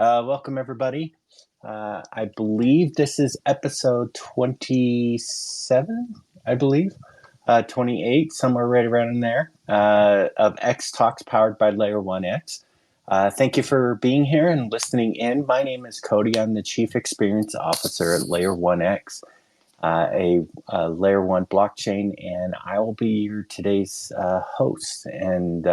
Welcome, everybody. I believe this is episode 27, I believe. 28, somewhere right around in there, of X Talks powered by Layer 1X. Thank you for being here and listening in. My name is Cody. I'm the Chief Experience Officer at Layer 1X, a Layer 1 blockchain, and I will be your today's host. And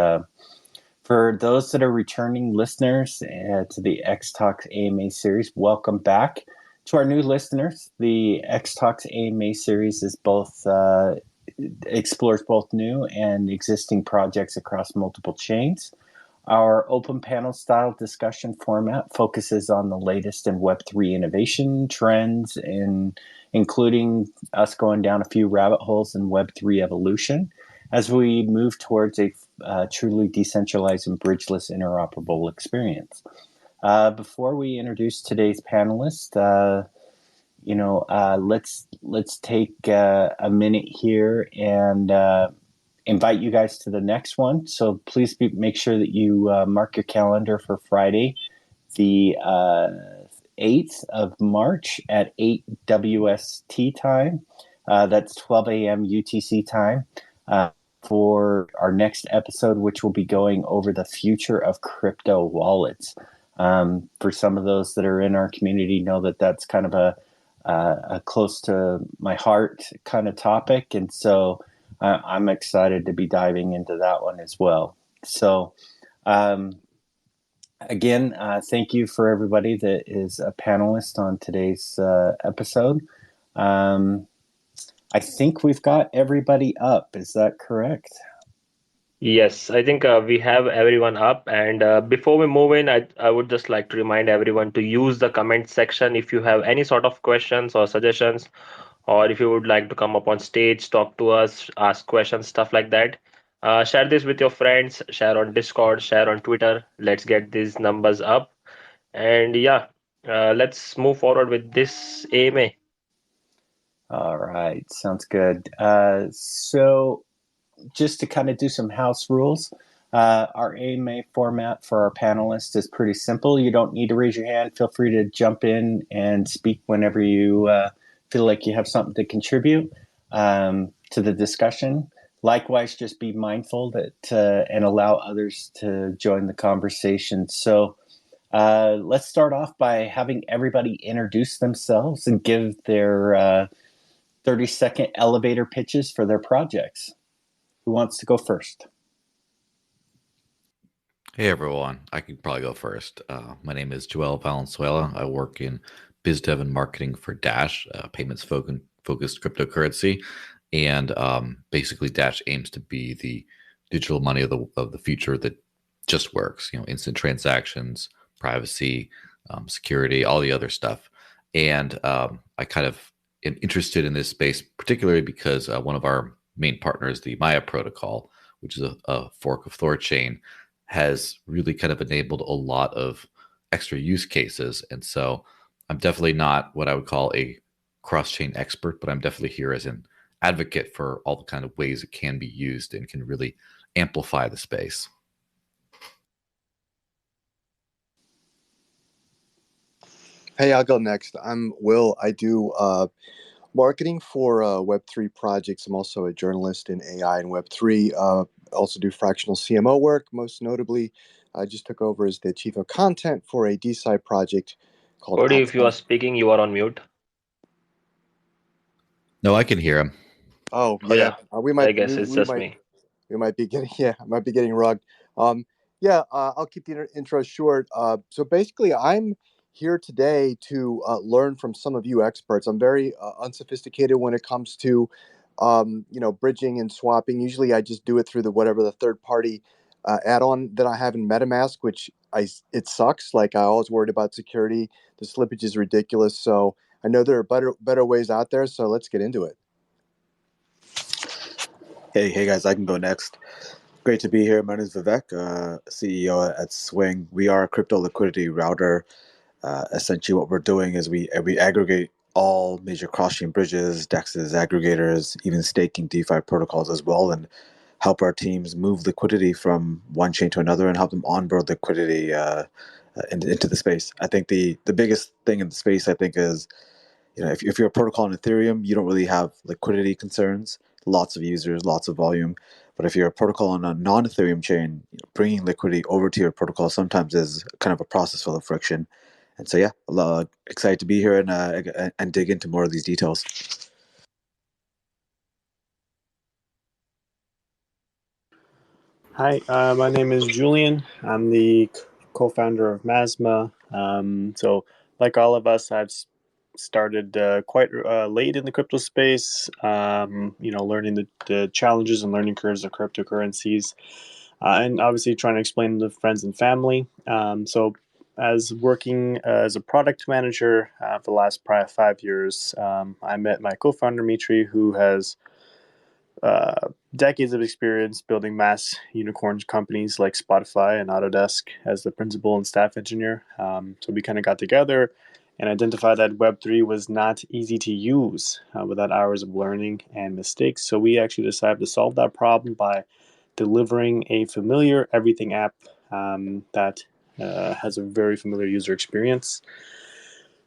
for those that are returning listeners to the X Talks AMA series, welcome back. To our new listeners, the X Talks AMA series is both explores both new and existing projects across multiple chains. Our open panel style discussion format focuses on the latest in Web3 innovation trends, including us going down a few rabbit holes in Web3 evolution as we move towards a truly decentralized and bridgeless interoperable experience. Before we introduce today's panelist, let's take a minute here and invite you guys to the next one. So please make sure that you mark your calendar for Friday, the 8th of March at 8 WST time. That's 12 a.m. UTC time. For our next episode, which will be going over the future of crypto wallets. For some of those that are in our community know that that's kind of a close to my heart kind of topic. And so I'm excited to be diving into that one as well. So again, thank you for everybody that is a panelist on today's episode. I think we've got everybody up. Is that correct? Yes, I think we have everyone up. And before we move in, I would just like to remind everyone to use the comment section if you have any sort of questions or suggestions, or if you would like to come up on stage, talk to us, ask questions, stuff like that. Share this with your friends, share on Discord, share on Twitter. Let's get these numbers up. And yeah, let's move forward with this AMA. All right, sounds good. So just to kind of do some house rules, our AMA format for our panelists is pretty simple. You don't need to raise your hand. Feel free to jump in and speak whenever you feel like you have something to contribute to the discussion. Likewise, just be mindful that and allow others to join the conversation. So let's start off by having everybody introduce themselves and give their 30-second elevator pitches for their projects. Who wants to go first? Hey everyone, I could probably go first. My name is Joel Valenzuela. I work in biz dev and marketing for Dash, payments focused cryptocurrency, and basically Dash aims to be the digital money of the future that just works. You know, instant transactions, privacy, security, all the other stuff. And I kind of am interested in this space particularly because one of our main partners, the Maya protocol, which is a fork of Thorchain, has really kind of enabled a lot of extra use cases. And so I'm definitely not what I would call a cross-chain expert, but I'm definitely here as an advocate for all the kind of ways it can be used and can really amplify the space. Hey, I'll go next. I'm Will. I do marketing for Web3 projects. I'm also a journalist in AI and Web3. Also do fractional CMO work. Most notably, I just took over as the chief of content for a DeSci project called Cody, if you are Access. speaking, you are on mute. No, I can hear him. Oh Oh yeah, yeah, I guess it's we just might me. be getting I might be getting rugged. I'll keep the intro short. So basically, I'm here today to learn from some of you experts. I'm very unsophisticated when it comes to bridging and swapping. Usually, I just do it through the third party add-on that I have in MetaMask, which it sucks. Like I always worried about security. The slippage is ridiculous. So I know there are better ways out there. So let's get into it. Hey guys, I can go next. Great to be here. My name is Vivek, CEO at Swing. We are a crypto liquidity router. Essentially, what we're doing is we aggregate all major cross-chain bridges, DEXs, aggregators, even staking DeFi protocols as well, and help our teams move liquidity from one chain to another and help them onboard liquidity into the space. I think the biggest thing in the space, I think, is if you're a protocol on Ethereum, you don't really have liquidity concerns, lots of users, lots of volume. But if you're a protocol on a non-Ethereum chain, bringing liquidity over to your protocol sometimes is kind of a process full of friction. And so, yeah, excited to be here and dig into more of these details. Hi, my name is Julian. I'm the co-founder of Masma. So, like all of us, I've started quite late in the crypto space. Learning the challenges and learning curves of cryptocurrencies, and obviously trying to explain to friends and family. As working as a product manager for the last 5 years, I met my co-founder Mitri, who has decades of experience building mass unicorn companies like Spotify and Autodesk as the principal and staff engineer. So we kind of got together and identified that Web3 was not easy to use without hours of learning and mistakes. So we actually decided to solve that problem by delivering a familiar everything app that has a very familiar user experience.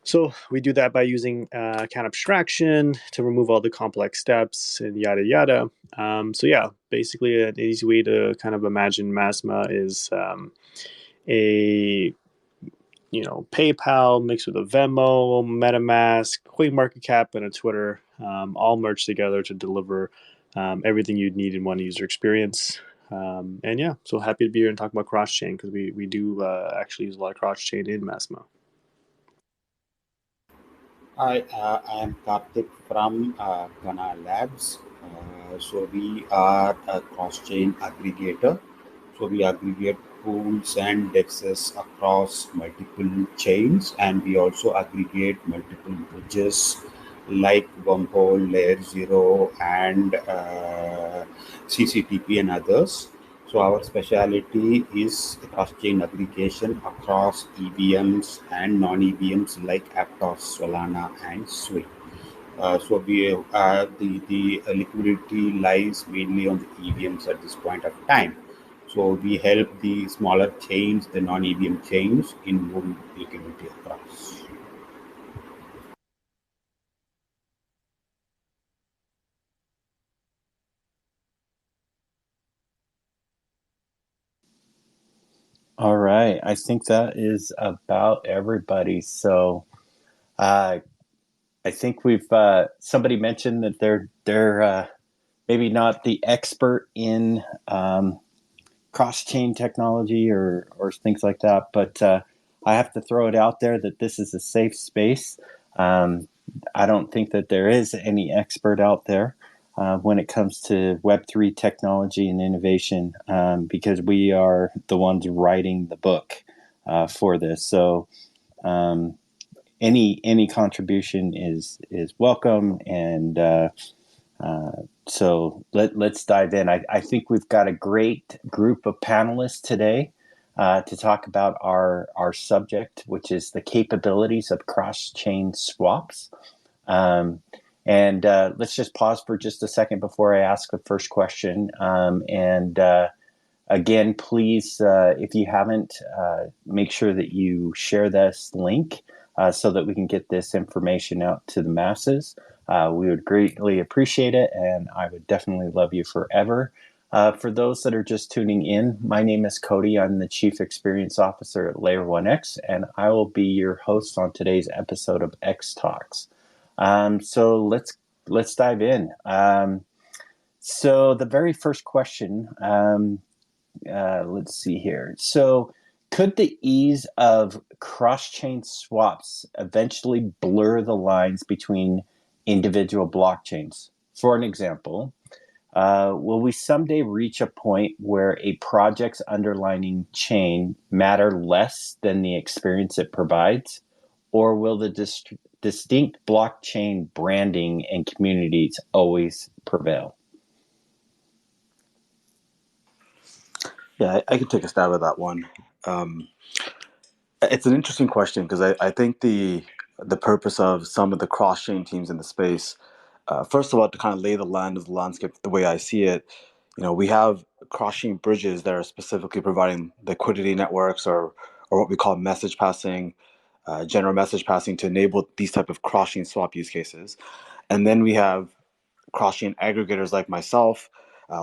So we do that by using account abstraction to remove all the complex steps and yada yada. Basically an easy way to kind of imagine Masma is a PayPal mixed with a Venmo, MetaMask, CoinMarketCap, and a Twitter, all merged together to deliver everything you'd need in one user experience. So happy to be here and talk about cross chain because we do actually use a lot of cross chain in Masma. Hi, I am Karthik from Ghana Labs. So we are a cross-chain aggregator. So we aggregate pools and dexes across multiple chains, and we also aggregate multiple bridges like Wormhole, Layer Zero, and CCTP and others. So our specialty is cross-chain aggregation across EVMs and non-EVMs like Aptos, Solana, and Sui. So the liquidity lies mainly on the EVMs at this point of time. So we help the smaller chains, the non-EVM chains, in moving liquidity across. All right. I think that is about everybody. So I think we've somebody mentioned that they're maybe not the expert in cross chain technology or things like that, but I have to throw it out there that this is a safe space. I don't think that there is any expert out there when it comes to Web3 technology and innovation because we are the ones writing the book for this. So any contribution is welcome, and so let's dive in. I think we've got a great group of panelists today to talk about our subject, which is the capabilities of cross-chain swaps. And let's just pause for just a second before I ask the first question. Again, please, if you haven't, make sure that you share this link so that we can get this information out to the masses. We would greatly appreciate it, and I would definitely love you forever. For those that are just tuning in, my name is Cody. I'm the Chief Experience Officer at Layer 1X, and I will be your host on today's episode of X Talks. So let's dive in. So the very first question, let's see here. So could the ease of cross-chain swaps eventually blur the lines between individual blockchains? For an example, will we someday reach a point where a project's underlying chain matter less than the experience it provides? Or will the distinct blockchain branding and communities always prevail? Yeah, I can take a stab at that one. It's an interesting question because I think the purpose of some of the cross chain teams in the space, first of all, to kind of lay the land of the landscape the way I see it, we have cross chain bridges that are specifically providing liquidity networks or or what we call message passing, general message passing to enable these type of cross-chain swap use cases. And then we have cross-chain aggregators like myself,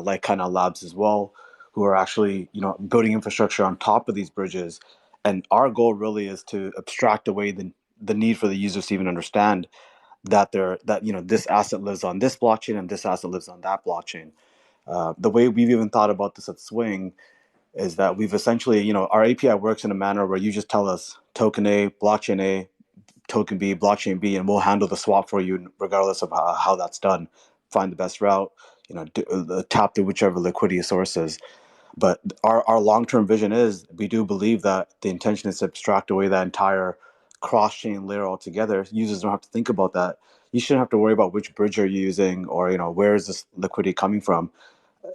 like kind of labs as well, who are actually building infrastructure on top of these bridges. And our goal really is to abstract away the need for the users to even understand that this asset lives on this blockchain and this asset lives on that blockchain. The way we've even thought about this at Swing is that we've essentially, our API works in a manner where you just tell us token A, token B, blockchain B, and we'll handle the swap for you regardless of how that's done. Find the best route, tap to whichever liquidity source is. But our long term vision is we do believe that the intention is to abstract away that entire cross chain layer altogether. Users don't have to think about that. You shouldn't have to worry about which bridge you're using or where is this liquidity coming from.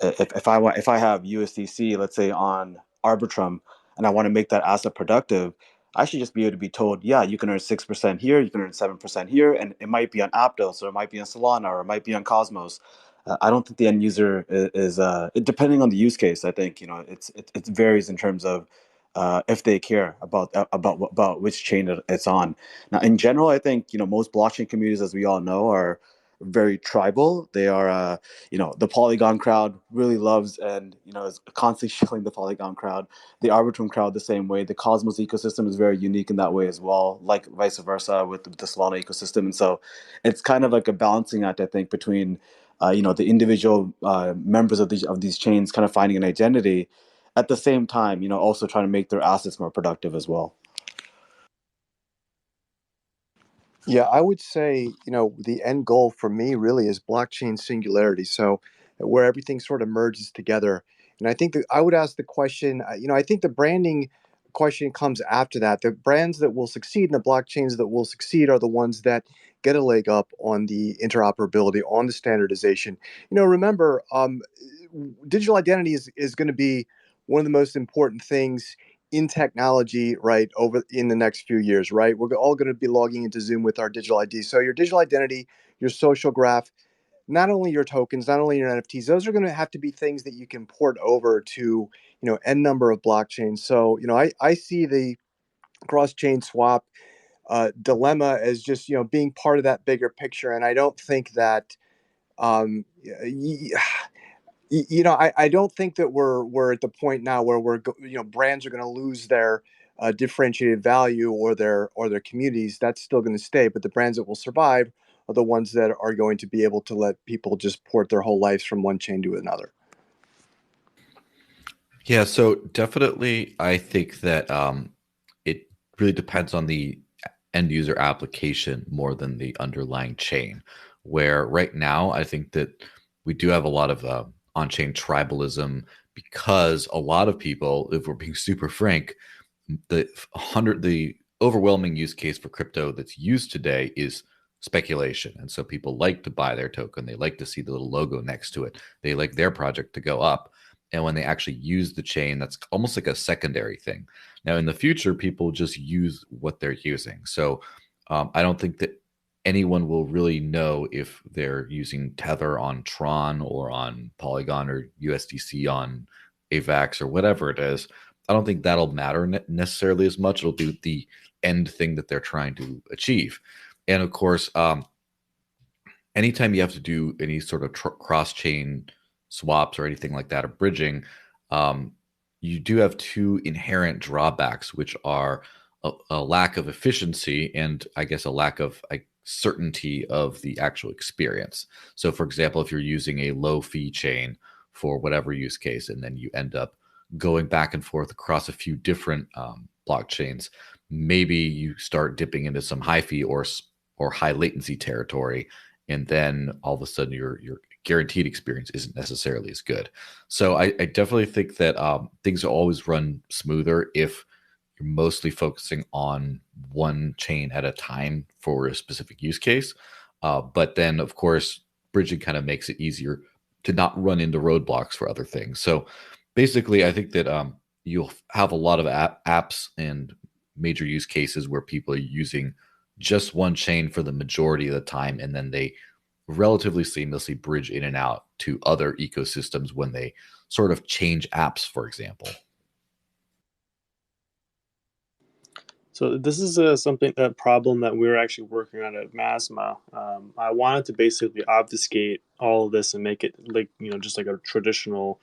If I have USDC, let's say on Arbitrum, and I want to make that asset productive, I should just be able to be told, yeah, you can earn 6% here, you can earn 7% here, and it might be on Aptos, or it might be on Solana, or it might be on Cosmos. I don't think the end user is depending on the use case. I think it varies in terms of if they care about which chain it's on. Now, in general, I think most blockchain communities, as we all know, are very tribal. They are the Polygon crowd really loves and is constantly shilling the Polygon crowd. The Arbitrum crowd the same way. The Cosmos ecosystem is very unique in that way as well, like vice versa with the Solana ecosystem. And so it's kind of like a balancing act, I think, between the individual members of these chains kind of finding an identity at the same time, also trying to make their assets more productive as well. Yeah, I would say, the end goal for me really is blockchain singularity. So where everything sort of merges together. And I think that I would ask the question, I think the branding question comes after that. The brands that will succeed and the blockchains that will succeed are the ones that get a leg up on the interoperability, on the standardization. Remember, digital identity is going to be one of the most important things in technology, right, over in the next few years, right? We're all going to be logging into Zoom with our digital ID. So your digital identity, your social graph, not only your tokens, not only your NFTs, those are going to have to be things that you can port over to, n number of blockchains. So, I see the cross-chain swap dilemma as just, being part of that bigger picture. And I don't think that, um, I don't think that we're at the point now where brands are going to lose their differentiated value or their communities. That's still going to stay, but the brands that will survive are the ones that are going to be able to let people just port their whole lives from one chain to another. Yeah, so definitely, I think that it really depends on the end user application more than the underlying chain. Where right now, I think that we do have a lot of on-chain tribalism because a lot of people, if we're being super frank, the overwhelming use case for crypto that's used today is speculation, and so people like to buy their token. They like to see the little logo next to it. They like their project to go up. And when they actually use the chain, that's almost like a secondary thing. Now, in the future, people just use what they're using. So I don't think that anyone will really know if they're using Tether on Tron or on Polygon or USDC on AVAX or whatever it is. I don't think that'll matter necessarily as much. It'll be the end thing that they're trying to achieve. And of course, anytime you have to do any sort of cross-chain swaps or anything like that or bridging, you do have two inherent drawbacks, which are a lack of efficiency and I guess a lack of certainty of the actual experience. So, for example, if you're using a low fee chain for whatever use case, and then you end up going back and forth across a few different blockchains, maybe you start dipping into some high fee or high latency territory, and then all of a sudden your guaranteed experience isn't necessarily as good. So I definitely think that things always run smoother if you're mostly focusing on one chain at a time for a specific use case. But then, of course, bridging kind of makes it easier to not run into roadblocks for other things. So basically, I think that you'll have a lot of apps and major use cases where people are using just one chain for the majority of the time, and then they relatively seamlessly bridge in and out to other ecosystems when they sort of change apps, for example. So this is a problem that we're actually working on at Masma. I wanted to basically obfuscate all of this and make it like, just like a traditional,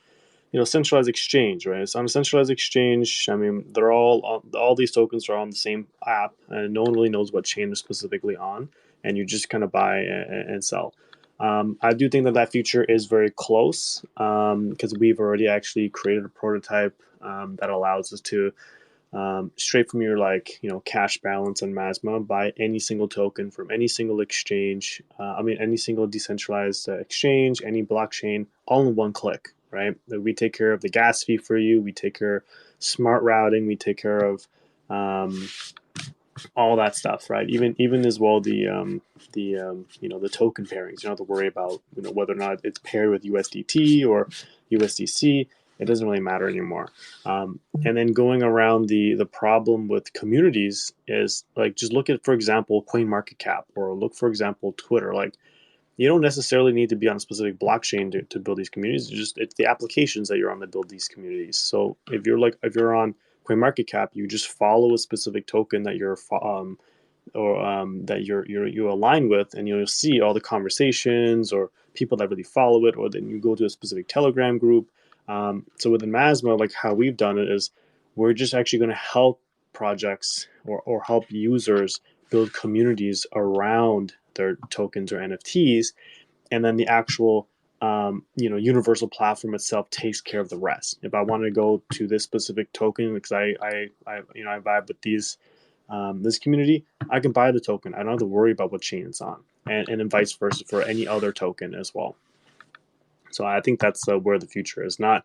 centralized exchange, right? So on a centralized exchange, I mean, they're all these tokens are on the same app, and no one really knows what chain they're specifically on, and you just kind of buy and sell. I do think that feature is very close, because we've already actually created a prototype that allows us to, straight from your cash balance on Masma, buy any single token from any single exchange. Any single decentralized exchange, any blockchain, all in one click. Right? We take care of the gas fee for you. We take care of smart routing. We take care of um, all that stuff, right? Even as well the token pairings. You don't have to worry about whether or not it's paired with USDT or USDC. It doesn't really matter anymore. And then going around the problem with communities is like, just look at, for example, CoinMarketCap, or look, for example, Twitter. Like, you don't necessarily need to be on a specific blockchain to build these communities. It's the applications that you're on that build these communities. So if you're on CoinMarketCap, you just follow a specific token that that you align with, and you'll see all the conversations or people that really follow it, or then you go to a specific Telegram group. So within Masma, like how we've done it is, we're just actually going to help projects or help users build communities around their tokens or NFTs, and then the actual universal platform itself takes care of the rest. If I want to go to this specific token because I vibe with this community, I can buy the token. I don't have to worry about what chain it's on, and then vice versa for any other token as well. So I think that's where the future is. Not,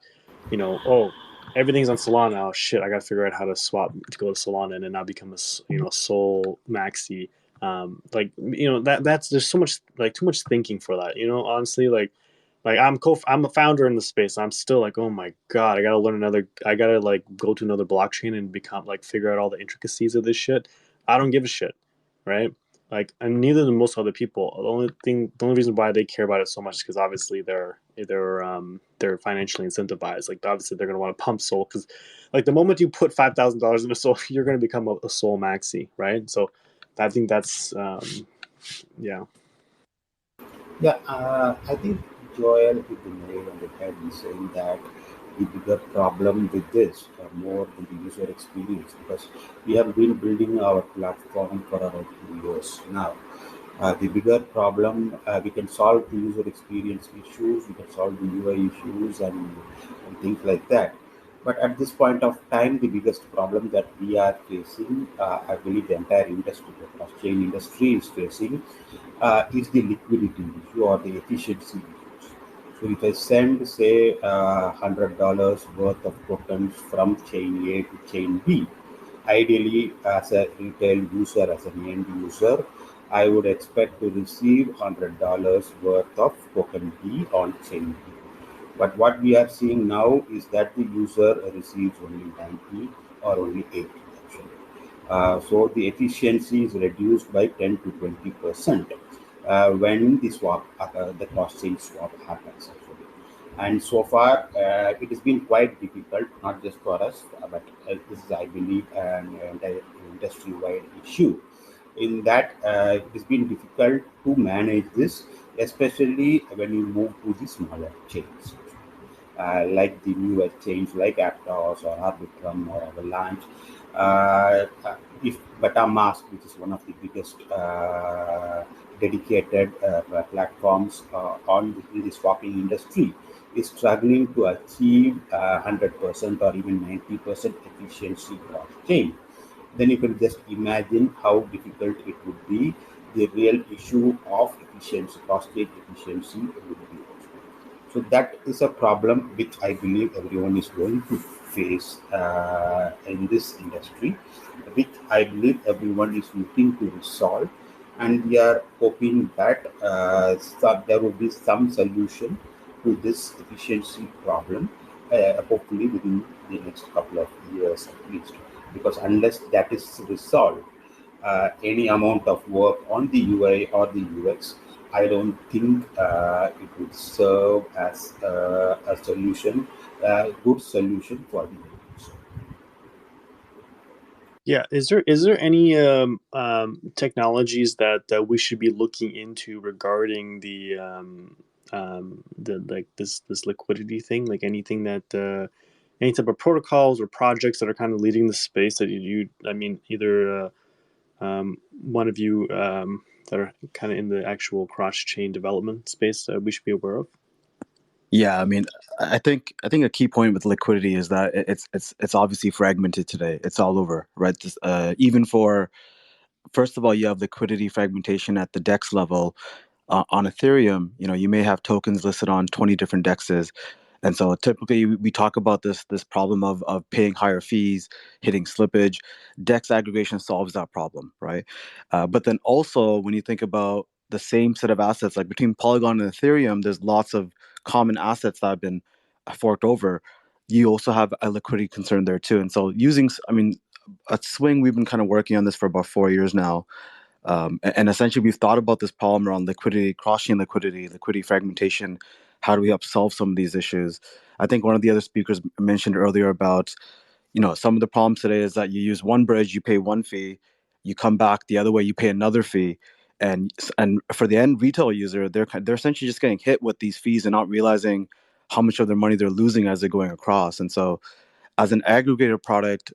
oh, everything's on Solana. Oh shit, I got to figure out how to swap to go to Solana and then not become a Sol Maxi. That's there's so much, like, too much thinking for that. Honestly, like I'm a founder in the space. I'm still like, oh my god, I gotta like go to another blockchain and become like figure out all the intricacies of this shit. I don't give a shit, right? Like, and neither do most other people. The only reason why they care about it so much is because obviously they're financially incentivized. Like, obviously they're gonna want to pump Sol, because like the moment you put $5,000 into Sol, you're gonna become a Sol Maxi, right? So I think that's yeah. Yeah, I think Joel hit the nail on the head in saying that the bigger problem with this, more than the user experience, because we have been building our platform for around 2 years now. The bigger problem, we can solve the user experience issues, we can solve the UI issues, and things like that. But at this point of time, the biggest problem that we are facing, I believe the entire industry, the blockchain industry is facing, is the liquidity issue or the efficiency issues. So if I send, say, $100 worth of tokens from chain A to chain B, ideally, as a retail user, as an end user, I would expect to receive $100 worth of token B on chain B. But what we are seeing now is that the user receives only 90 or only 80 actually. So the efficiency is reduced by 10 to 20% when the cross-chain swap happens actually. And so far, it has been quite difficult, not just for us, but this is, I believe, an entire industry-wide issue. In that, it has been difficult to manage this, especially when you move to the smaller chains, like the new exchange like Aptos or Arbitrum or Avalanche. If MetaMask, which is one of the biggest dedicated platforms in the swapping industry, is struggling to achieve 100% or even 90% efficiency cross chain, then you can just imagine how difficult it would be. The real issue of efficiency, cross chain efficiency would be. So that is a problem which I believe everyone is going to face in this industry, which I believe everyone is looking to resolve. And we are hoping that there will be some solution to this efficiency problem, hopefully within the next couple of years at least. Because unless that is resolved, any amount of work on the UI or the UX, I don't think it would serve as a solution, a good solution for the user. Yeah, is there any technologies that we should be looking into regarding the like this liquidity thing? Like anything that any type of protocols or projects that are kind of leading the space that I mean, either one of you that are kind of in the actual cross chain development space we should be aware of? Yeah, I mean, I think a key point with liquidity is that it's obviously fragmented today. It's all over, right? Even for first of all, you have liquidity fragmentation at the DEX level. On Ethereum, you may have tokens listed on 20 different DEXs, and so typically we talk about this problem of paying higher fees, hitting slippage. DEX aggregation solves that problem, right? But then also when you think about the same set of assets, like between Polygon and Ethereum, there's lots of common assets that have been forked over. You also have a liquidity concern there too, and so I mean, at Swing, we've been kind of working on this for about 4 years now. And essentially, we've thought about this problem around liquidity, cross-chain liquidity, liquidity fragmentation. How do we help solve some of these issues? I think one of the other speakers mentioned earlier about, some of the problems today is that you use one bridge, you pay one fee, you come back the other way, you pay another fee, and for the end retail user, they're essentially just getting hit with these fees and not realizing how much of their money they're losing as they're going across. And so as an aggregator product,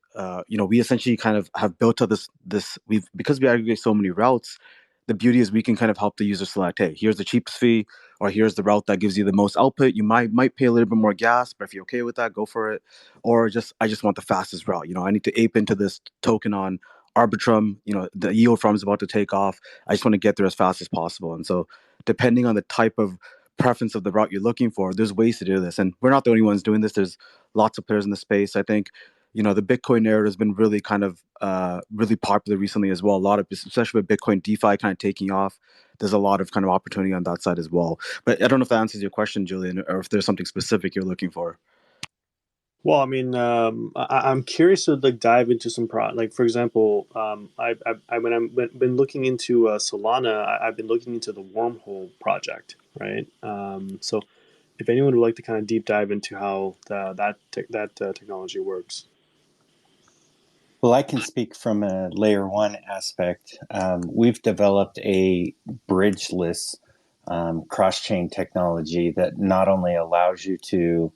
we essentially kind of have built up this we've because we aggregate so many routes. The beauty is we can kind of help the user select, hey, here's the cheapest fee, or here's the route that gives you the most output. You might pay a little bit more gas, but if you're okay with that, go for it. Or I just want the fastest route. I need to ape into this token on Arbitrum. The yield from is about to take off. I just want to get there as fast as possible. And so, depending on the type of preference of the route you're looking for, there's ways to do this. And we're not the only ones doing this. There's lots of players in the space. I think, the Bitcoin narrative has been really kind of really popular recently as well. A lot of, especially with Bitcoin DeFi kind of taking off, there's a lot of kind of opportunity on that side as well. But I don't know if that answers your question, Julian, or if there's something specific you're looking for. Well, I mean, I'm curious to like dive into some like for example, when been looking into Solana, I've been looking into the Wormhole project, right? So if anyone would like to kind of deep dive into how that technology works. Well, I can speak from a layer one aspect. We've developed a bridgeless cross-chain technology that not only allows you to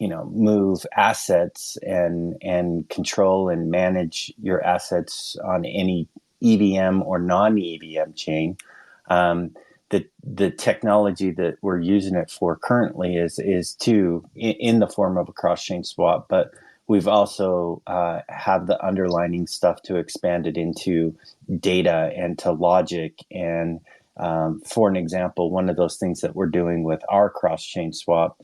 move assets and control and manage your assets on any EVM or non-EVM chain. The technology that we're using it for currently is in the form of a cross-chain swap, but we've also have the underlining stuff to expand it into data and to logic. And for an example, one of those things that we're doing with our cross-chain swap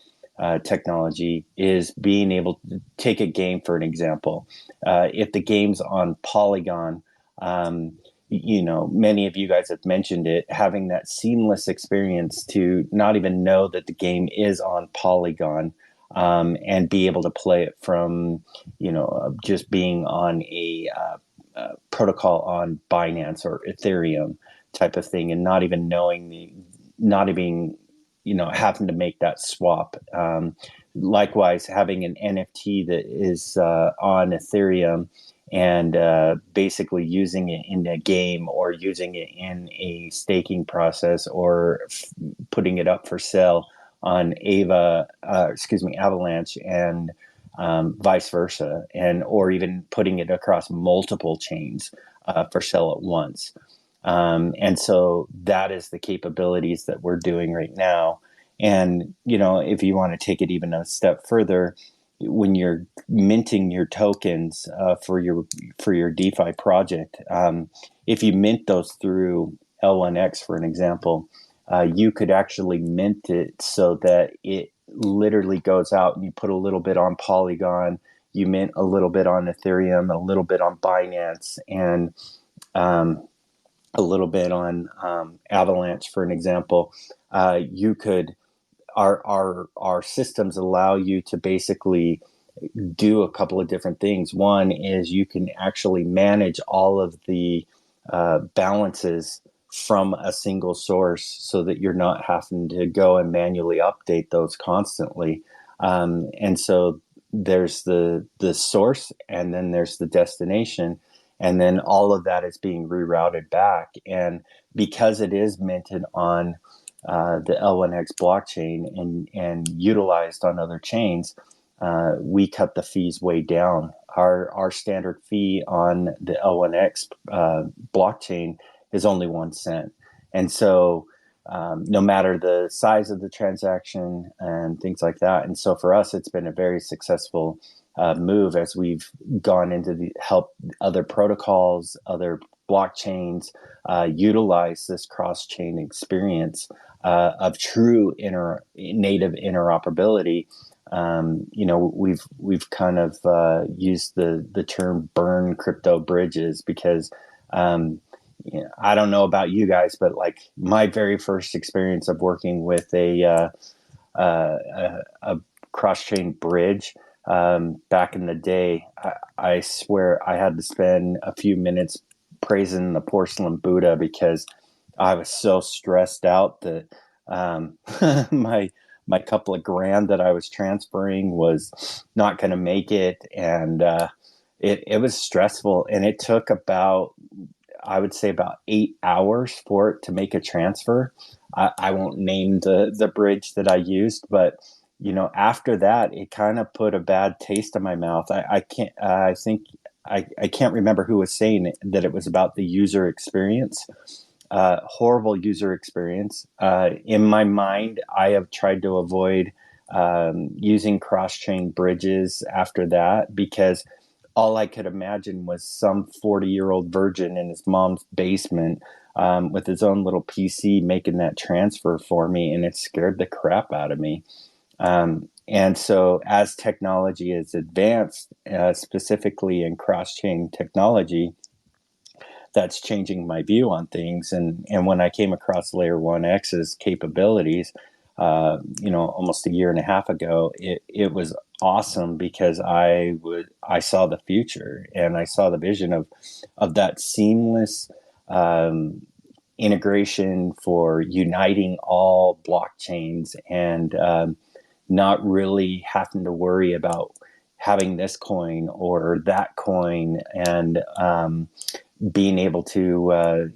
technology is being able to take a game, for an example. If the game's on Polygon, many of you guys have mentioned it, having that seamless experience to not even know that the game is on Polygon, and be able to play it from, just being on a protocol on Binance or Ethereum type of thing, and not even having to make that swap. Likewise, having an NFT that is on Ethereum and basically using it in a game or using it in a staking process or putting it up for sale on Avalanche, and vice versa, or even putting it across multiple chains for sale at once. And so that is the capabilities that we're doing right now. And, if you want to take it even a step further, when you're minting your tokens for your DeFi project, if you mint those through L1X, for an example, you could actually mint it so that it literally goes out and you put a little bit on Polygon, you mint a little bit on Ethereum, a little bit on Binance, and a little bit on Avalanche, for an example. You could our systems allow you to basically do a couple of different things. One is you can actually manage all of the balances from a single source so that you're not having to go and manually update those constantly. And so there's the source, and then there's the destination, and then all of that is being rerouted back. And because it is minted on the L1X blockchain and utilized on other chains, we cut the fees way down. Our standard fee on the L1X blockchain is only 1 cent, and so no matter the size of the transaction and things like that. And so for us, it's been a very successful move as we've gone into the help other protocols, other blockchains utilize this cross-chain experience of true native interoperability. We've kind of used the term "burn crypto bridges" because I don't know about you guys, but like my very first experience of working with a cross chain bridge back in the day, I swear I had to spend a few minutes praising the porcelain Buddha because I was so stressed out that my couple of grand that I was transferring was not going to make it, and it was stressful, and it took about, I would say, about 8 hours for it to make a transfer. I won't name the bridge that I used, but after that, it kind of put a bad taste in my mouth. I can't. I think I can't remember who was saying that it was about the user experience. Horrible user experience. In my mind, I have tried to avoid using cross-chain bridges after that because all I could imagine was some 40-year-old virgin in his mom's basement with his own little PC making that transfer for me, and it scared the crap out of me. And so as technology is advanced, specifically in cross-chain technology, that's changing my view on things. And when I came across Layer 1X's capabilities, almost a year and a half ago, it was awesome because I saw the future and I saw the vision of that seamless integration for uniting all blockchains and not really having to worry about having this coin or that coin and being able to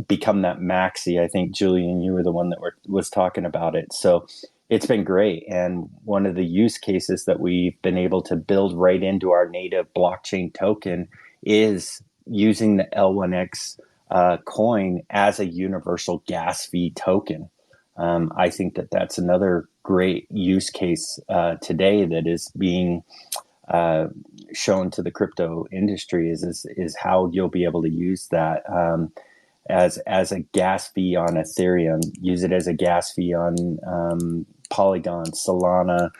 become that maxi. I think Julian, you were the one that was talking about it. So it's been great. And one of the use cases that we've been able to build right into our native blockchain token is using the L1X coin as a universal gas fee token. I think that that's another great use case today that is being shown to the crypto industry is how you'll be able to use that as a gas fee on Ethereum, use it as a gas fee on Polygon, Solana,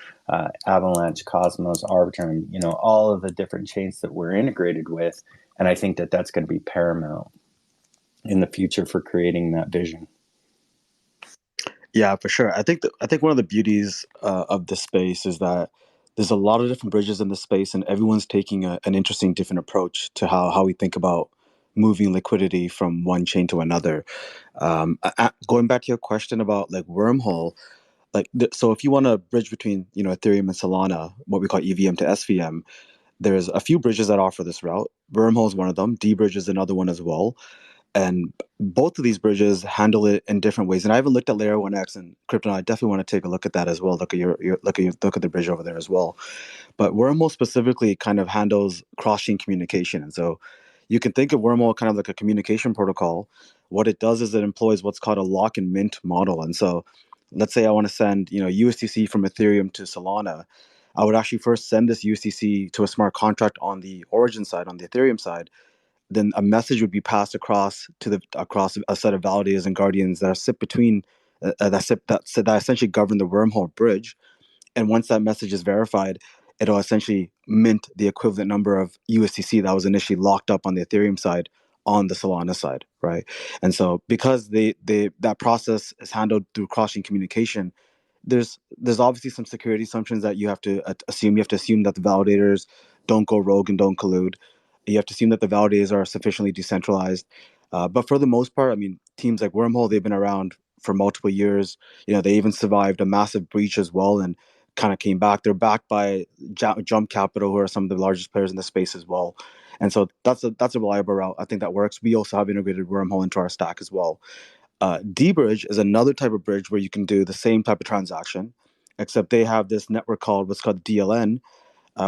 Avalanche, Cosmos, Arbitrum, all of the different chains that we're integrated with. And I think that that's going to be paramount in the future for creating that vision. Yeah, for sure. I think one of the beauties of this space is that there's a lot of different bridges in this space, and everyone's taking an interesting, different approach to how we think about moving liquidity from one chain to another. Going back to your question about like wormhole, so if you want to bridge between Ethereum and Solana, what we call EVM to SVM, there's a few bridges that offer this route. Wormhole is one of them. D-Bridge is another one as well. And both of these bridges handle it in different ways. And I haven't looked at Layer 1X and Krypton. I definitely want to take a look at that as well. Look at the bridge over there as well. But Wormhole specifically kind of handles cross-chain communication. And so you can think of Wormhole kind of like a communication protocol. What it does is it employs what's called a lock and mint model. And so let's say I want to send USDC from Ethereum to Solana. I would actually first send this USDC to a smart contract on the origin side, on the Ethereum side. Then a message would be passed across a set of validators and guardians that sit between that essentially govern the wormhole bridge. And once that message is verified, it'll essentially mint the equivalent number of USDC that was initially locked up on the Ethereum side on the Solana side, right? And so because that process is handled through cross-chain communication, there's obviously some security assumptions that you have to assume. You have to assume that the validators don't go rogue and don't collude. You have to assume that the validators are sufficiently decentralized. But for the most part, I mean, teams like Wormhole, they've been around for multiple years. They even survived a massive breach as well. And kind of came back. They're backed by Jump Capital, who are some of the largest players in the space as well. And so that's a reliable route. I think that works. We also have integrated wormhole into our stack as well. D-Bridge is another type of bridge where you can do the same type of transaction, except they have this network called what's called DLN,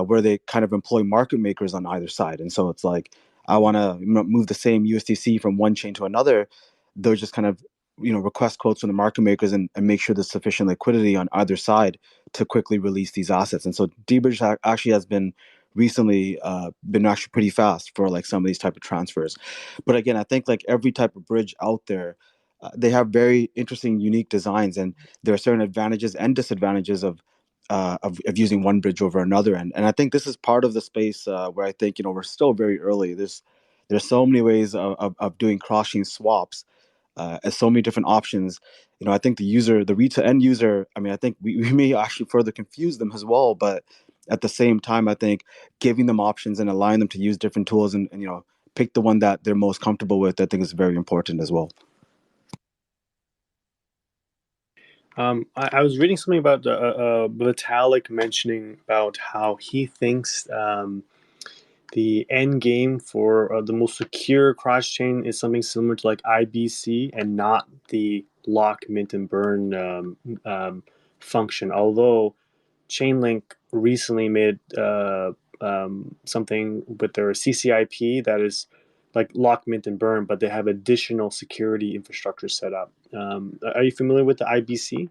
where they kind of employ market makers on either side. And so it's like, I want to move the same USDC from one chain to another. They'll just kind of request quotes from the market makers and make sure there's sufficient liquidity on either side to quickly release these assets. And so D-Bridge actually has been recently been actually pretty fast for like some of these type of transfers. But again, I think like every type of bridge out there, they have very interesting, unique designs, and there are certain advantages and disadvantages of using one bridge over another. And I think this is part of the space where I think we're still very early. There's so many ways of doing cross-chain swaps, and so many different options. I think the retail end user, I mean, I think we may actually further confuse them as well. But at the same time, I think giving them options and allowing them to use different tools and pick the one that they're most comfortable with, I think is very important as well. I was reading something about Vitalik mentioning about how he thinks the end game for the most secure cross chain is something similar to like IBC and not the lock, mint, and burn function. Although Chainlink recently made something with their CCIP that is like lock, mint, and burn, but they have additional security infrastructure set up. Are you familiar with the IBC?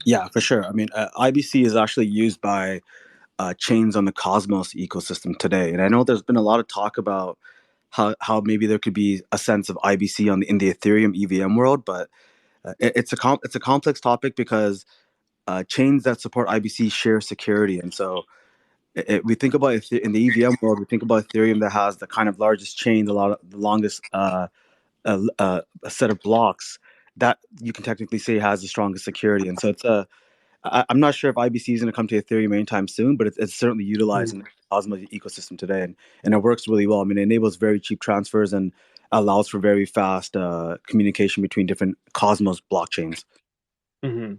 Yeah, for sure. I mean, IBC is actually used by chains on the Cosmos ecosystem today, and I know there's been a lot of talk about how maybe there could be a sense of IBC in the Ethereum EVM world, but it's a complex topic because chains that support IBC share security, and so we think about in the EVM world, we think about Ethereum that has the kind of largest chain, the longest a set of blocks that you can technically say has the strongest security, and so I'm not sure if IBC is going to come to Ethereum anytime soon, but it's certainly utilized in the Cosmos ecosystem today, and it works really well. I mean, it enables very cheap transfers and allows for very fast communication between different Cosmos blockchains. Mm-hmm.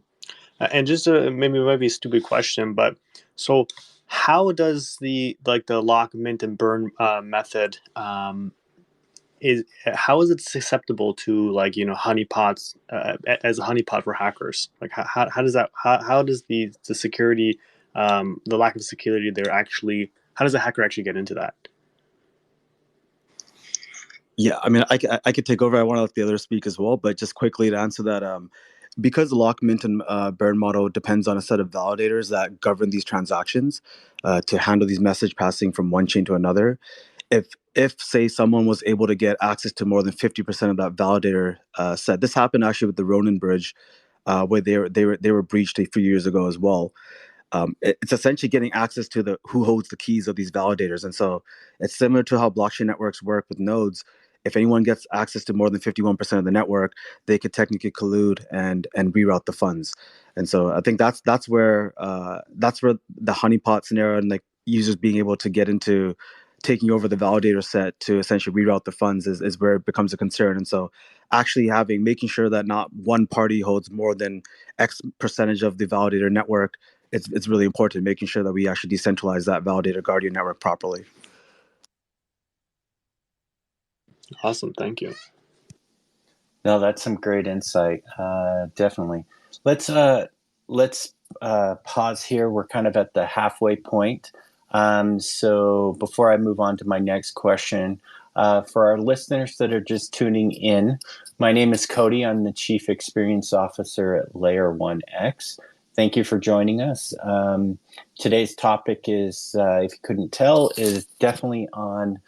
And just maybe it might be a stupid question, but so how does the lock, mint, and burn method how is it susceptible to honeypots as a honeypot for hackers? Like how does that how does the security the lack of security there actually, how does a hacker actually get into that? Yeah, I mean, I could take over. I want to let the others speak as well, but just quickly to answer that, because the lock, mint, and burn model depends on a set of validators that govern these transactions to handle these message passing from one chain to another. If say someone was able to get access to more than 50% of that validator set, this happened actually with the Ronin bridge, where they were breached a few years ago as well. It's essentially getting access to who holds the keys of these validators, and so it's similar to how blockchain networks work with nodes. If anyone gets access to more than 51% of the network, they could technically collude and reroute the funds. And so I think that's where the honeypot scenario and like users being able to get into taking over the validator set to essentially reroute the funds is where it becomes a concern. And so actually making sure that not one party holds more than X percentage of the validator network, it's really important, making sure that we actually decentralize that validator guardian network properly. Awesome, thank you. No, that's some great insight. Definitely. Let's pause here. We're kind of at the halfway point. So before I move on to my next question, for our listeners that are just tuning in, my name is Cody. I'm the Chief Experience Officer at Layer 1X. Thank you for joining us. Today's topic is, if you couldn't tell, is definitely on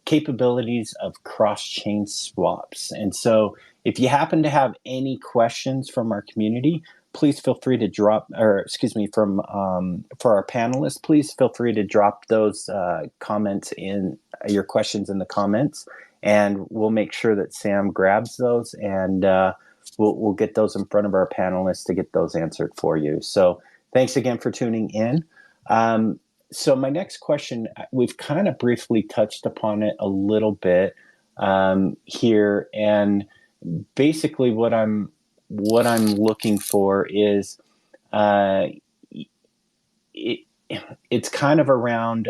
capabilities of cross-chain swaps. And so if you happen to have any questions from our community, please feel free to drop, or excuse me, for our panelists, please feel free to drop those comments in your questions in the comments, and we'll make sure that Sam grabs those, and we'll get those in front of our panelists to get those answered for you. So thanks again for tuning in. So my next question, we've kind of briefly touched upon it a little bit here, and basically what I'm what I'm looking for is it's kind of around.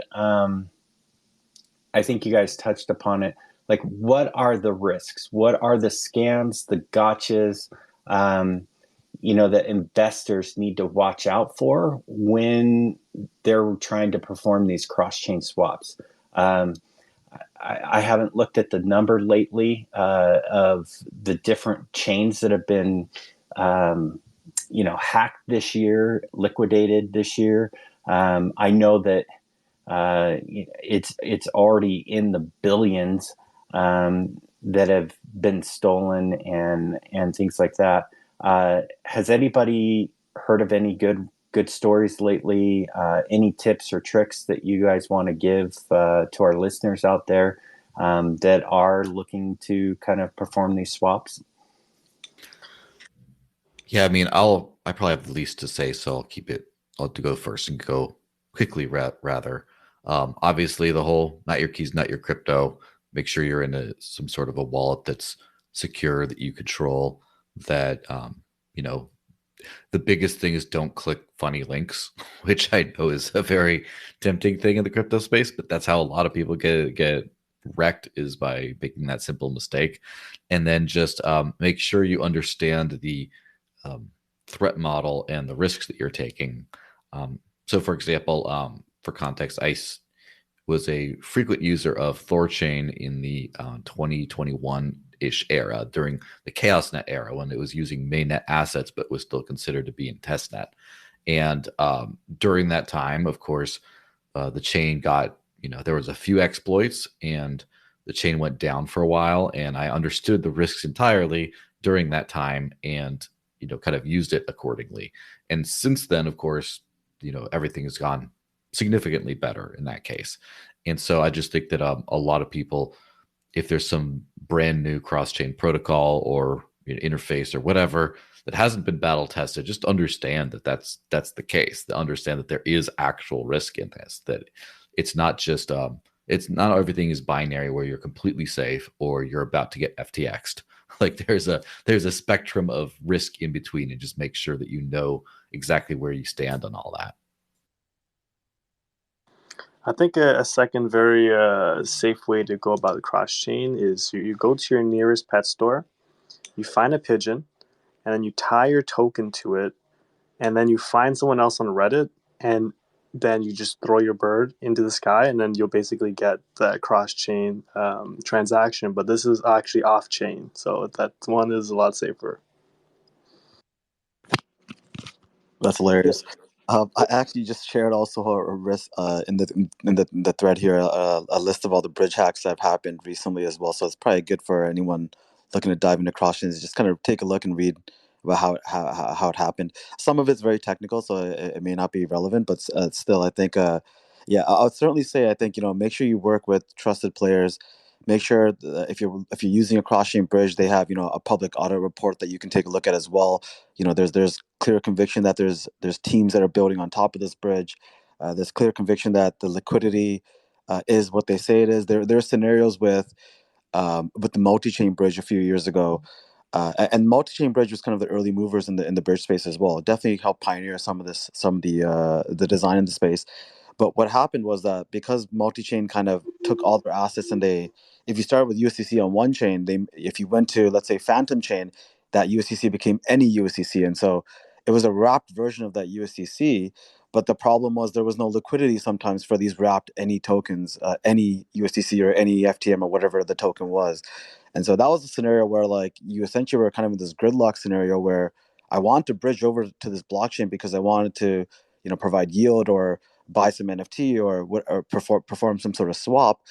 I think you guys touched upon it. Like, what are the risks? What are the scams, the gotchas, that investors need to watch out for when they're trying to perform these cross-chain swaps? I haven't looked at the number lately of the different chains that have been, hacked this year, liquidated this year. I know that it's already in the billions that have been stolen and things like that. Has anybody heard of any good stories lately? Any tips or tricks that you guys want to give to our listeners out there that are looking to kind of perform these swaps? Yeah, I mean, I probably have the least to say, so I'll have to go first and go quickly rather. Obviously, the whole not your keys, not your crypto. Make sure you're in some sort of a wallet that's secure, that you control. That the biggest thing is don't click funny links, which I know is a very tempting thing in the crypto space, but that's how a lot of people get wrecked, is by making that simple mistake. And then just make sure you understand the threat model and the risks that you're taking. So, for example, for context, was a frequent user of Thorchain in the 2021-ish era, during the ChaosNet era, when it was using mainnet assets but was still considered to be in testnet. And during that time, of course, the chain got, there was a few exploits, and the chain went down for a while, and I understood the risks entirely during that time, and kind of used it accordingly. And since then, of course, everything has gone significantly better in that case. And so I just think that a lot of people, if there's some brand new cross-chain protocol or interface or whatever that hasn't been battle tested, just understand that that's the case. To understand that there is actual risk in this. That it's not just it's not everything is binary where you're completely safe or you're about to get FTX'd. Like there's a spectrum of risk in between, and just make sure that you know exactly where you stand on all that. I think a second very safe way to go about the cross chain is you go to your nearest pet store, you find a pigeon, and then you tie your token to it, and then you find someone else on Reddit, and then you just throw your bird into the sky, and then you'll basically get that cross chain transaction. But this is actually off chain, so that one is a lot safer. That's hilarious. I actually just shared also a risk in the thread here, a list of all the bridge hacks that have happened recently as well. So it's probably good for anyone looking to dive into cross chains. Just kind of take a look and read about how it happened. Some of it's very technical, so it may not be relevant, but still, I think, yeah, I would certainly say, I think, make sure you work with trusted players. Make sure that if you're using a cross chain bridge, they have a public audit report that you can take a look at as well. There's clear conviction that there's teams that are building on top of this bridge. There's clear conviction that the liquidity is what they say it is. There are scenarios with the multi-chain bridge a few years ago, and multi-chain bridge was kind of the early movers in the bridge space as well. It definitely helped pioneer some of the design in the space. But what happened was that because multi-chain kind of took all their assets, and if you started with USDC on one chain, if you went to, let's say, Phantom chain, that USDC became any USDC, and so it was a wrapped version of that USDC. But the problem was there was no liquidity sometimes for these wrapped any tokens, any USDC or any FTM or whatever the token was. And so that was a scenario where, like, you essentially were kind of in this gridlock scenario where I want to bridge over to this blockchain because I wanted to, provide yield or buy some NFT or perform some sort of swap,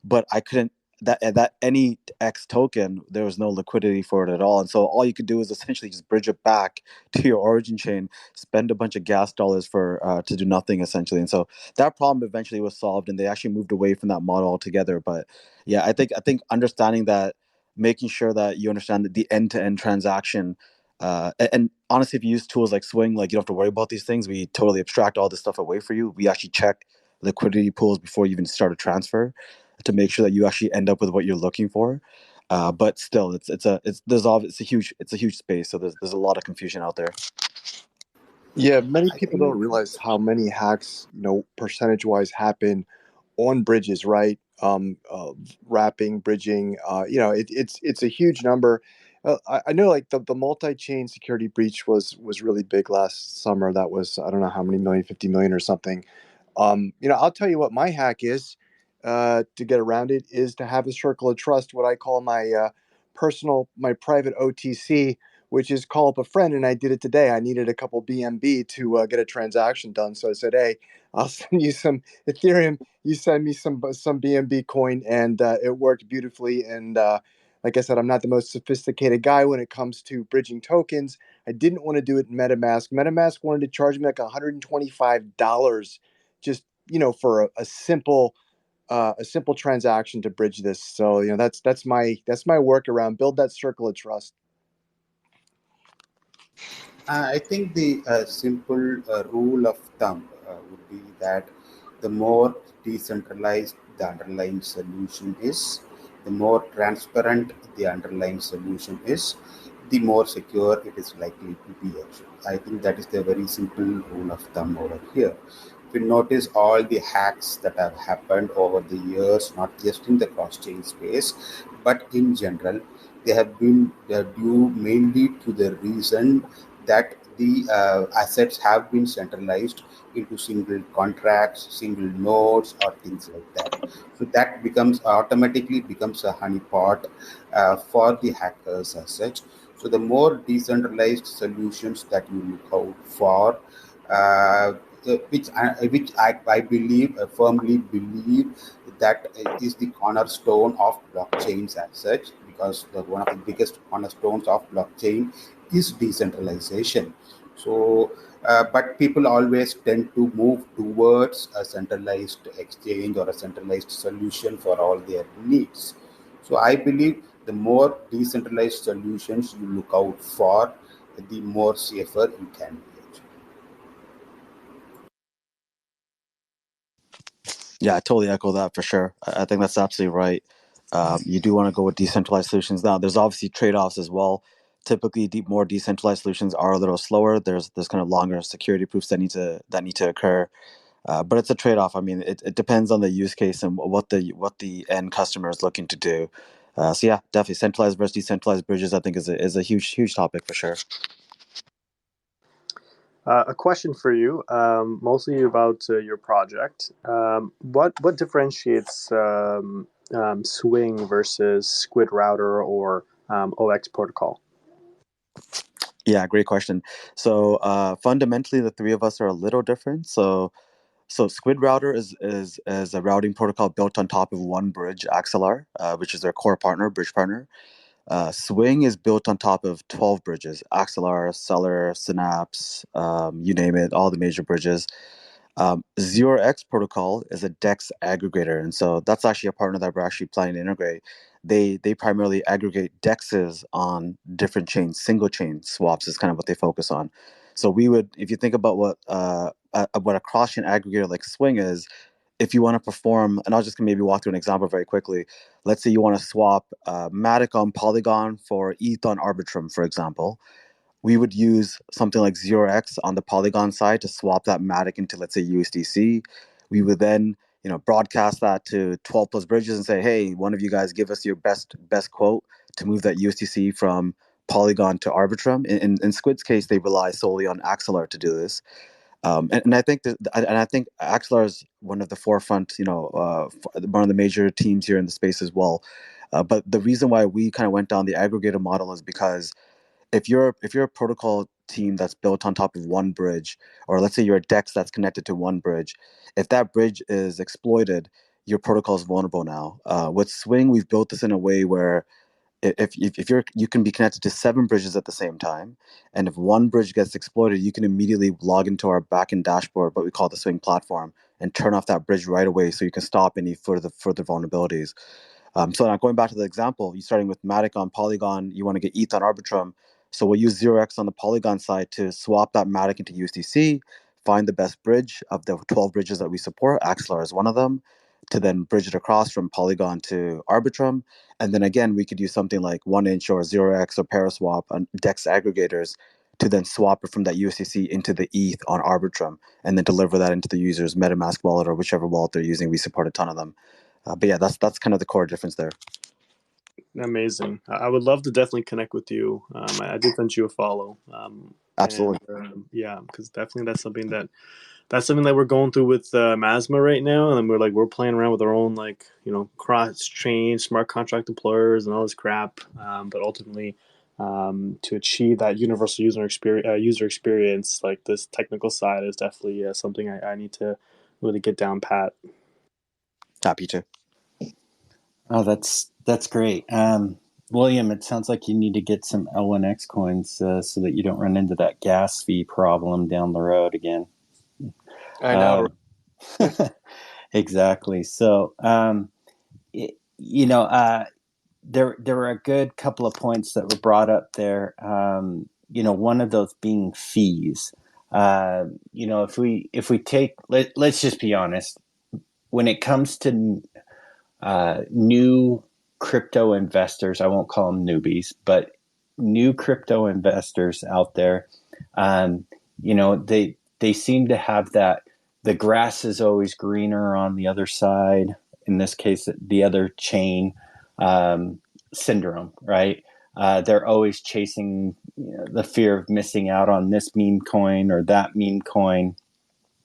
but I couldn't. That any X token, there was no liquidity for it at all, and so all you could do is essentially just bridge it back to your origin chain, spend a bunch of gas dollars for to do nothing essentially. And so that problem eventually was solved, and they actually moved away from that model altogether. But yeah, I think understanding that, making sure that you understand the end-to-end transaction, and honestly, if you use tools like Swing, like, you don't have to worry about these things. We totally abstract all this stuff away for you. We actually check liquidity pools before you even start a transfer to make sure that you actually end up with what you're looking for. But still, it's a huge space. So there's a lot of confusion out there. Yeah, many I people don't think realize how many hacks, percentage wise happen on bridges, right? Wrapping, bridging, it's a huge number. I know, like the multi-chain security breach was really big last summer. That was, I don't know how many million, 50 million or something. I'll tell you what my hack is, to get around it, is to have a circle of trust, what I call my my private OTC, which is call up a friend. And I did it today. I needed a couple BNB to get a transaction done. So I said, hey, I'll send you some Ethereum. You send me some BNB coin, and it worked beautifully. And like I said, I'm not the most sophisticated guy when it comes to bridging tokens. I didn't want to do it in MetaMask. MetaMask wanted to charge me like $125 just for a simple transaction to bridge this. So that's my workaround. Build that circle of trust. I think the simple rule of thumb would be that the more decentralized the underlying solution is, the more transparent the underlying solution is, the more secure it is likely to be. Actually, I think that is the very simple rule of thumb over here. If you notice all the hacks that have happened over the years, not just in the cross-chain space, but in general, they are due mainly to the reason that the assets have been centralized into single contracts, single nodes, or things like that. So that becomes automatically becomes a honeypot for the hackers as such. So the more decentralized solutions that you look out for, which I believe, firmly believe that is the cornerstone of blockchains as such, because one of the biggest cornerstones of blockchain is decentralization. So, but people always tend to move towards a centralized exchange or a centralized solution for all their needs. So, I believe the more decentralized solutions you look out for, the more safer you can be. Yeah, I totally echo that for sure. I think that's absolutely right. You do want to go with decentralized solutions. Now, there's obviously trade-offs as well. Typically, more decentralized solutions are a little slower. There's kind of longer security proofs that need to occur. But it's a trade-off. I mean, it depends on the use case and what the end customer is looking to do. So yeah, definitely centralized versus decentralized bridges, I think, is a huge topic for sure. A question for you, mostly about your project. What differentiates Swing versus Squid Router or OX protocol? Yeah, great question. So fundamentally, the three of us are a little different. So Squid Router is a routing protocol built on top of one bridge, Axelar, which is their core partner, bridge partner. Swing is built on top of 12 bridges, Axelar, Celer, Synapse, you name it, all the major bridges. 0x protocol is a DEX aggregator, and so that's actually a partner that we're actually planning to integrate. They primarily aggregate DEXs on different chains, single chain swaps is kind of what they focus on. So we would, if you think about what a cross chain aggregator like Swing is, if you want to perform, and I'll just maybe walk through an example very quickly. Let's say you want to swap Matic on Polygon for ETH on Arbitrum, for example. We would use something like 0x on the Polygon side to swap that Matic into, let's say, USDC. We would then, broadcast that to 12 plus bridges and say, hey, one of you guys give us your best quote to move that USDC from Polygon to Arbitrum. In Squid's case, they rely solely on Axelar to do this. And I think Axelar is one of the forefront, one of the major teams here in the space as well. But the reason why we kind of went down the aggregator model is because if you're a protocol team that's built on top of one bridge, or let's say you're a DEX that's connected to one bridge, if that bridge is exploited, your protocol is vulnerable now. With Swing, we've built this in a way where you can be connected to 7 bridges at the same time, and if one bridge gets exploited, you can immediately log into our backend dashboard, what we call the Swing platform, and turn off that bridge right away, so you can stop any further vulnerabilities. So now going back to the example, you're starting with Matic on Polygon, you want to get ETH on Arbitrum. So we'll use 0x on the Polygon side to swap that Matic into USDC, find the best bridge of the 12 bridges that we support. Axelar is one of them. to then bridge it across from Polygon to Arbitrum. And then again, we could use something like 1inch or 0x or Paraswap on DEX aggregators to then swap it from that USDC into the ETH on Arbitrum and then deliver that into the user's MetaMask wallet or whichever wallet they're using. We support a ton of them. But yeah, that's kind of the core difference there. Amazing. I would love to definitely connect with you. I did send you a follow. Absolutely. And, yeah, because definitely that's something that we're going through with Masma right now, and then we're playing around with our own cross chain smart contract deployers and all this crap. But ultimately, to achieve that universal user experience, like this technical side is definitely something I need to really get down pat. Happy to. Oh, that's great. William, it sounds like you need to get some L1X coins so that you don't run into that gas fee problem down the road again. I know. Exactly. So, there were a good couple of points that were brought up there. One of those being fees. If we take, let's just be honest. When it comes to new crypto investors, I won't call them newbies, but new crypto investors out there, they seem to have that the grass is always greener on the other side. In this case, the other chain syndrome, right? They're always chasing the fear of missing out on this meme coin or that meme coin,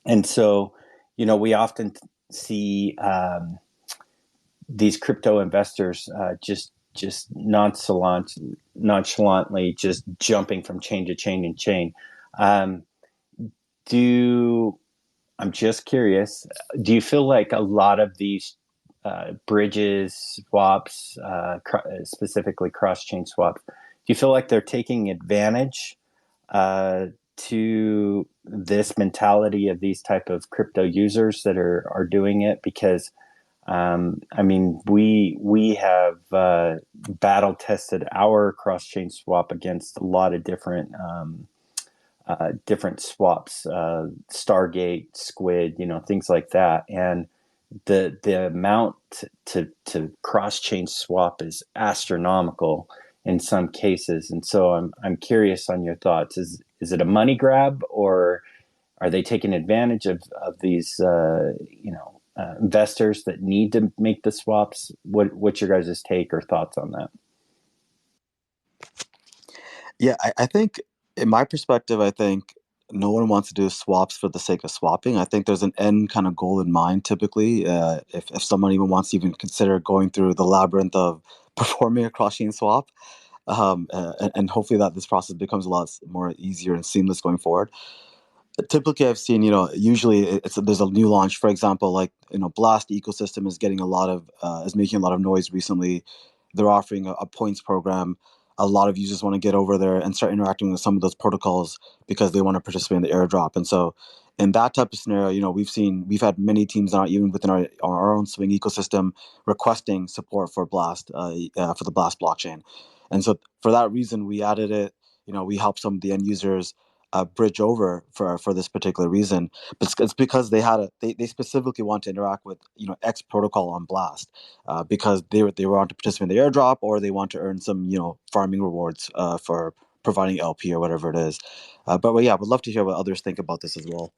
and so we often see these crypto investors just nonchalantly just jumping from chain to chain and chain. I'm just curious, do you feel like a lot of these bridges, swaps, specifically cross-chain swaps, do you feel like they're taking advantage to this mentality of these type of crypto users that are doing it? Because we have battle tested our cross chain swap against a lot of different swaps, Stargate, Squid, things like that, and the amount to cross chain swap is astronomical in some cases, and so I'm curious on your thoughts. Is it a money grab, or are they taking advantage of these investors that need to make the swaps? What's your guys' take or thoughts on that? Yeah, I think in my perspective, I think no one wants to do swaps for the sake of swapping. I think there's an end kind of goal in mind typically. If someone even wants to even consider going through the labyrinth of performing a cross-chain swap, and hopefully that this process becomes a lot more easier and seamless going forward. Typically, I've seen, usually there's a new launch. For example, like, Blast ecosystem is getting is making a lot of noise recently. They're offering a points program. A lot of users want to get over there and start interacting with some of those protocols because they want to participate in the airdrop. And so, in that type of scenario, we've had many teams now, even within our own Swing ecosystem, requesting support for Blast, for the Blast blockchain. And so, for that reason, we added it. We helped some of the end users bridge over for this particular reason, but it's because they specifically want to interact with X protocol on Blast, because they want to participate in the airdrop, or they want to earn some farming rewards for providing LP or whatever it is. But yeah, I would love to hear what others think about this as well.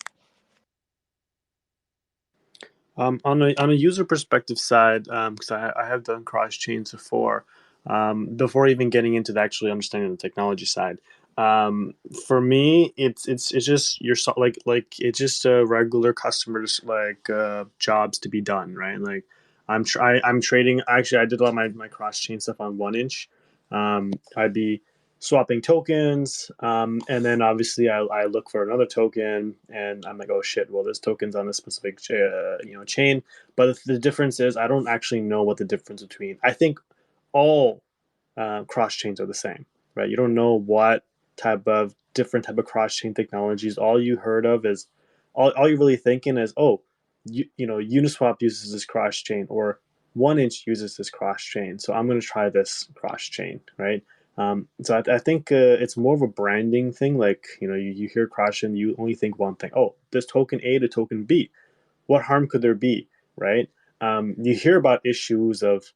On a user perspective side, because I have done cross chains before even getting into the actually understanding the technology side. For me, it's just it's just a regular customers jobs to be done, right? Like I'm trading. Actually, I did a lot of my cross chain stuff on 1inch. I'd be swapping tokens, and then obviously I look for another token, and I'm like, oh shit, well this token's on a specific chain, but the difference is I don't actually know what the difference between. I think all cross chains are the same, right? You don't know what different type of cross chain technologies. All you heard of is all you're really thinking is, oh, Uniswap uses this cross chain, or 1inch uses this cross chain, so I'm going to try this cross chain, right? So I think it's more of a branding thing. Like, you hear cross chain, you only think one thing. Oh, this token A to token B. What harm could there be, right? You hear about issues of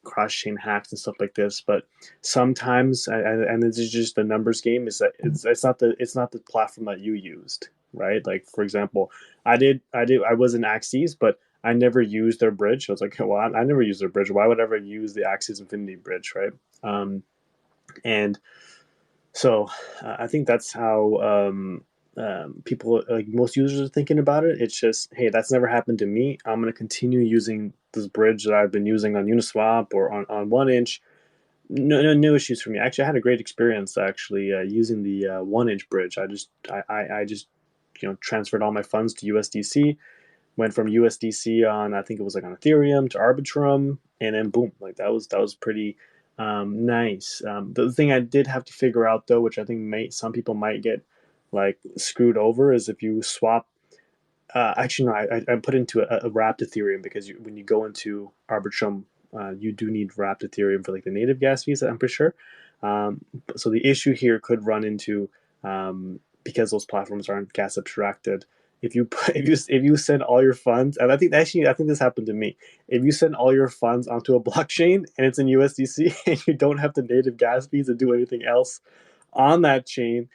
cross chain hacks and stuff like this, but sometimes and this is just a numbers game. Is that it's not the platform that you used, right? Like for example, I was in Axes, but I never used their bridge. I was like, well, I never used their bridge. Why would I ever use the Axis Infinity bridge, right? And so I think that's how people, like most users, are thinking about it. It's just, hey, that's never happened to me. I'm going to continue using this bridge that I've been using on Uniswap or on 1inch. No issues for me. Actually, I had a great experience actually using the 1inch bridge. I just transferred all my funds to USDC, went from USDC on, I think it was like on Ethereum to Arbitrum, and then boom, like that was pretty nice. The thing I did have to figure out though, which I think some people might get like screwed over, is if you swap. Actually, no, I put into a wrapped Ethereum because when you go into Arbitrum, you do need wrapped Ethereum for like the native gas fees, I'm pretty sure. So the issue here could run into, because those platforms aren't gas abstracted. If you put, if you send all your funds, and I think this happened to me. If you send all your funds onto a blockchain and it's in USDC and you don't have the native gas fees to do anything else on that chain,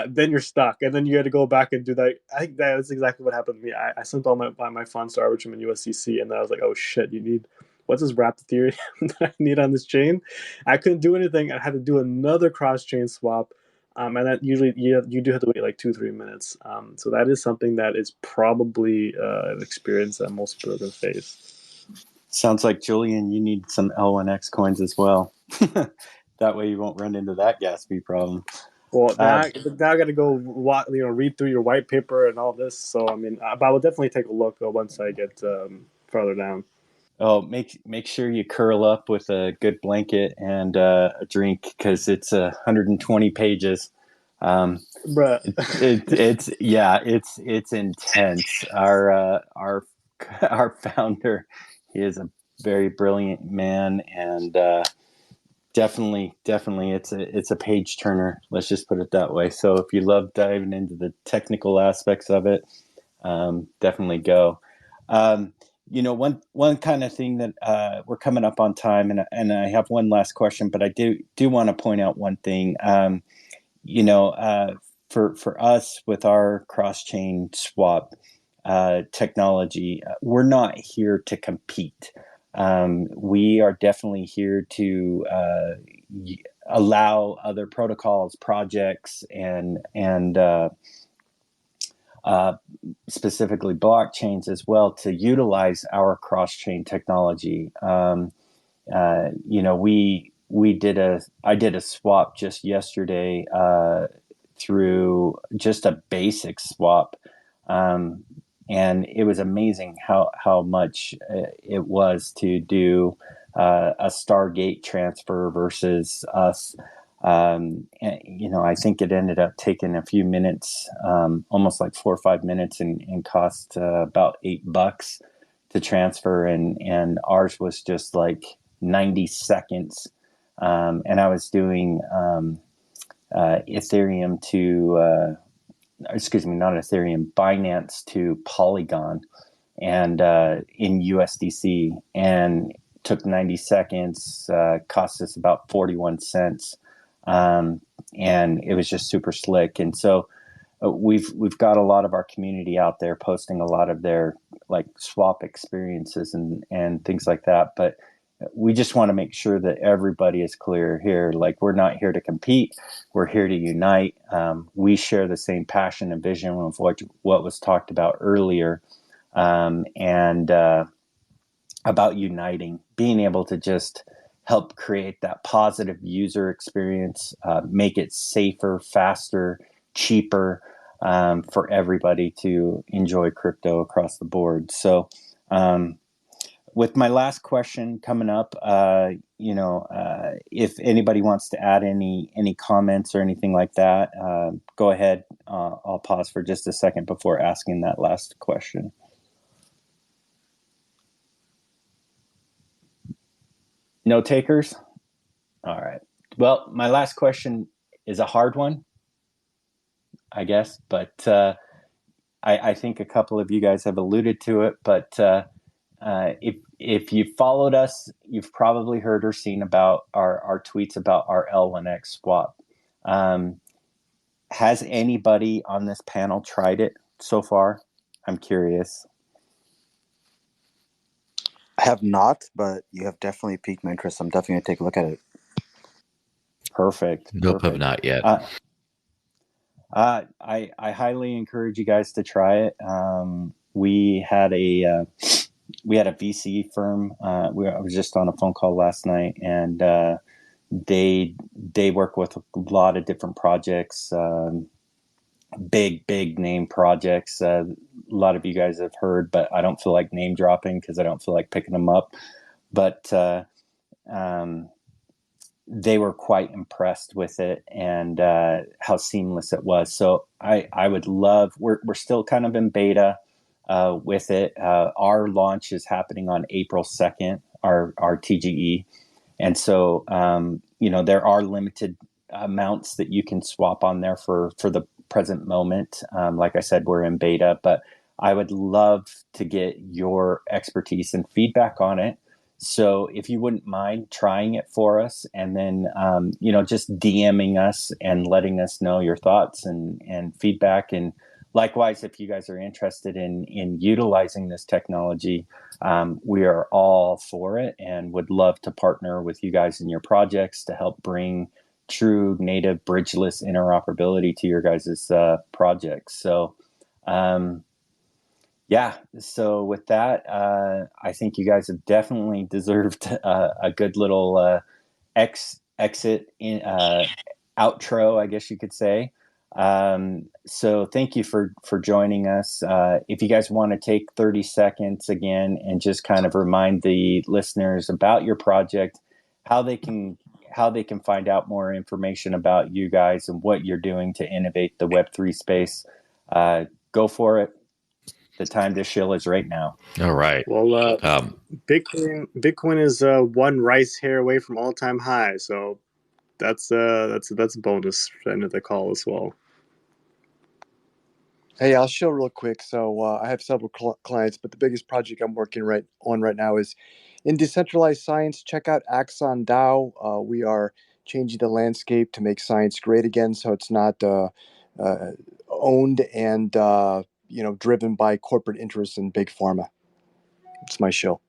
then you're stuck, and then you had to go back and do that. I think that was exactly what happened to me. I sent all my funds to Arbitrum and USDC, and then I was like, oh shit, you need what's this wrapped Ethereum that I need on this chain? I couldn't do anything. I had to do another cross chain swap. And that usually you do have to wait like 2-3 minutes. So that is something that is probably an experience that most people are going to face. Sounds like, Julian, you need some L1X coins as well. That way you won't run into that gas fee problem. Well, now I got to go read through your white paper and all this. So I mean, but I will definitely take a look once I get further down. Oh, make sure you curl up with a good blanket and a drink, because it's 120 pages. Bruh. It's intense. Our founder, he is a very brilliant man, and definitely it's a page turner. Let's just put it that way. So if you love diving into the technical aspects of it, definitely go. One kind of thing that we're coming up on time, and I have one last question, but I do want to point out one thing. For us with our cross chain swap technology, we're not here to compete. We are definitely here to allow other protocols, projects, and specifically blockchains as well to utilize our cross chain technology. I did a swap just yesterday through just a basic swap. And it was amazing how much it was to do a Stargate transfer versus us. I think it ended up taking a few minutes, almost like 4 or 5 minutes, and cost about $8 to transfer. And ours was just like 90 seconds. And I was doing Ethereum to, not Ethereum, Binance to Polygon, and in USDC, and took 90 seconds, cost us about 41 cents. And it was just super slick. And so we've got a lot of our community out there posting a lot of their like swap experiences and things like that. But we just want to make sure that everybody is clear here. Like, we're not here to compete. We're here to unite. We share the same passion and vision of what was talked about earlier. And about uniting, being able to just help create that positive user experience, make it safer, faster, cheaper, for everybody to enjoy crypto across the board. So, with my last question coming up, if anybody wants to add any comments or anything like that, go ahead. I'll pause for just a second before asking that last question. No takers? All right. Well, my last question is a hard one, I guess, but I think a couple of you guys have alluded to it, but if you've followed us, you've probably heard or seen about our tweets about our L1X swap. Has anybody on this panel tried it so far? I'm curious. I have not, but you have definitely piqued my interest. I'm definitely going to take a look at it. Perfect. Nope, have Perfect. not yet. I highly encourage you guys to try it. We had a VC firm. I was just on a phone call last night, and they work with a lot of different projects, big name projects. A lot of you guys have heard, but I don't feel like name dropping because I don't feel like picking them up. But they were quite impressed with it and how seamless it was. So I would love. We're still kind of in beta with it. Our launch is happening on April 2nd. Our TGE, and so there are limited amounts that you can swap on there for the present moment. Like I said, we're in beta, but I would love to get your expertise and feedback on it. So if you wouldn't mind trying it for us, and then just DMing us and letting us know your thoughts and feedback, and likewise, if you guys are interested in utilizing this technology, we are all for it and would love to partner with you guys in your projects to help bring true native bridgeless interoperability to your guys' projects. So yeah, so with that, I think you guys have definitely deserved a good little exit in outro, I guess you could say. So thank you for joining us. If you guys want to take 30 seconds again and just kind of remind the listeners about your project, how they can find out more information about you guys and what you're doing to innovate the Web3 space, go for it. The time to shill is right now. All right. Well, Bitcoin is one rice hair away from all-time high, so that's a bonus for the end of the call as well. Hey, I'll show real quick. So I have several clients, but the biggest project I'm working on right now is in decentralized science. Check out Axon DAO. We are changing the landscape to make science great again, so it's not owned and driven by corporate interests and big pharma. It's my show.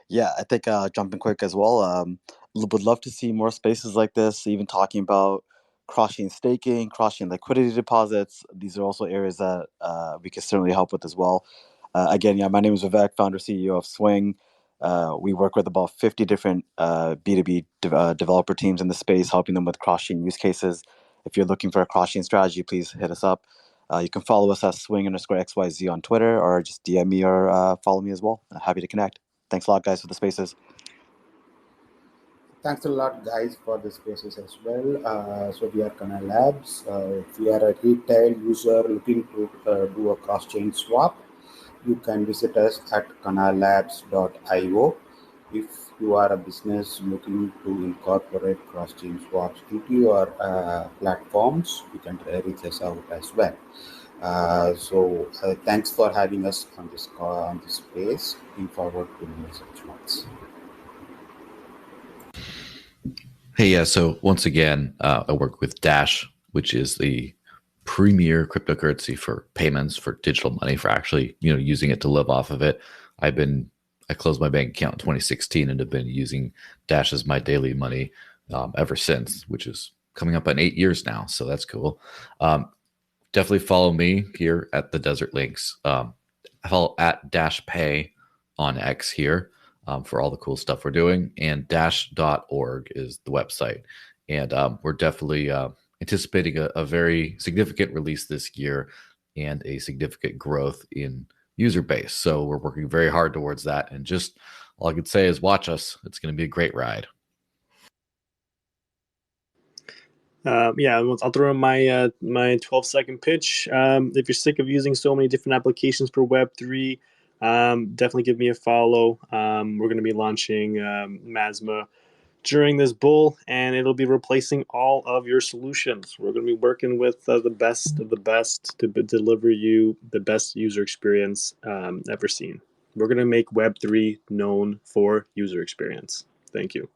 Yeah, I think jumping quick as well. Would love to see more spaces like this, even talking about cross-chain staking, cross-chain liquidity deposits. These are also areas that we can certainly help with as well. Again, my name is Vivek, founder, CEO of Swing. We work with about 50 different B2B developer teams in the space, helping them with cross-chain use cases. If you're looking for a cross-chain strategy, please hit us up. You can follow us at swing_XYZ on Twitter, or just DM me or follow me as well. Happy to connect. Thanks a lot, guys, for the spaces. Thanks a lot, guys, for the spaces as well. So we are Kana Labs. If you are a retail user looking to do a cross-chain swap, you can visit us at kanalabs.io. If you are a business looking to incorporate cross-chain swaps into your platforms, you can reach us out as well. So thanks for having us on this call, on this space. Looking forward to more such ones. Hey, yeah. So once again, I work with Dash, which is the premier cryptocurrency for payments, for digital money, for actually using it to live off of it. I closed my bank account in 2016 and have been using Dash as my daily money ever since, which is coming up on 8 years now. So that's cool. Definitely follow me here at the Desert Links. Follow at Dash Pay on X here. For all the cool stuff we're doing, and dash.org is the website. And we're definitely anticipating a very significant release this year and a significant growth in user base. So we're working very hard towards that. And just all I could say is watch us. It's going to be a great ride. I'll throw in my 12-second pitch. If you're sick of using so many different applications for Web3, definitely give me a follow. We're going to be launching Masma during this bull, and it'll be replacing all of your solutions. We're going to be working with the best of the best to deliver you the best user experience ever seen. We're going to make Web3 known for user experience. Thank you.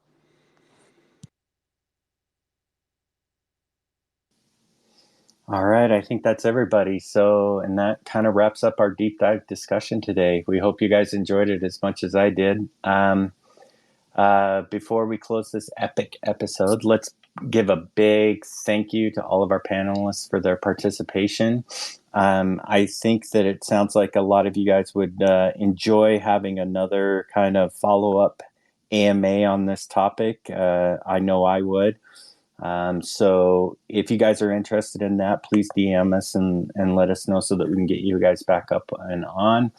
All right, I think that's everybody. So, and that kind of wraps up our deep dive discussion today. We hope you guys enjoyed it as much as I did. Before we close this epic episode, let's give a big thank you to all of our panelists for their participation. I think that it sounds like a lot of you guys would enjoy having another kind of follow-up AMA on this topic. I know I would. So if you guys are interested in that, please DM us and let us know so that we can get you guys back up and on.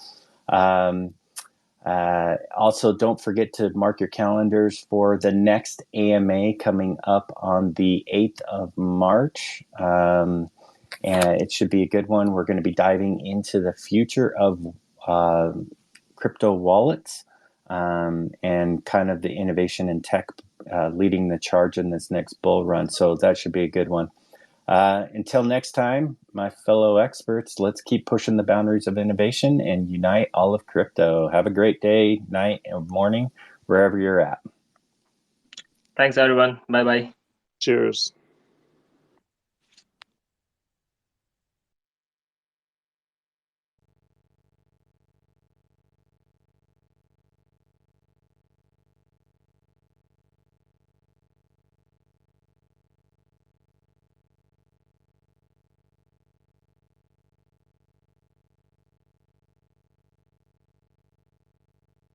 Also, don't forget to mark your calendars for the next AMA coming up on the 8th of March. And it should be a good one. We're going to be diving into the future of crypto wallets and kind of the innovation in tech leading the charge in this next bull run. So that should be a good one. Until next time, my fellow experts, let's keep pushing the boundaries of innovation and unite all of crypto. Have a great day, night, or morning, wherever you're at. Thanks, everyone. Bye-bye. Cheers.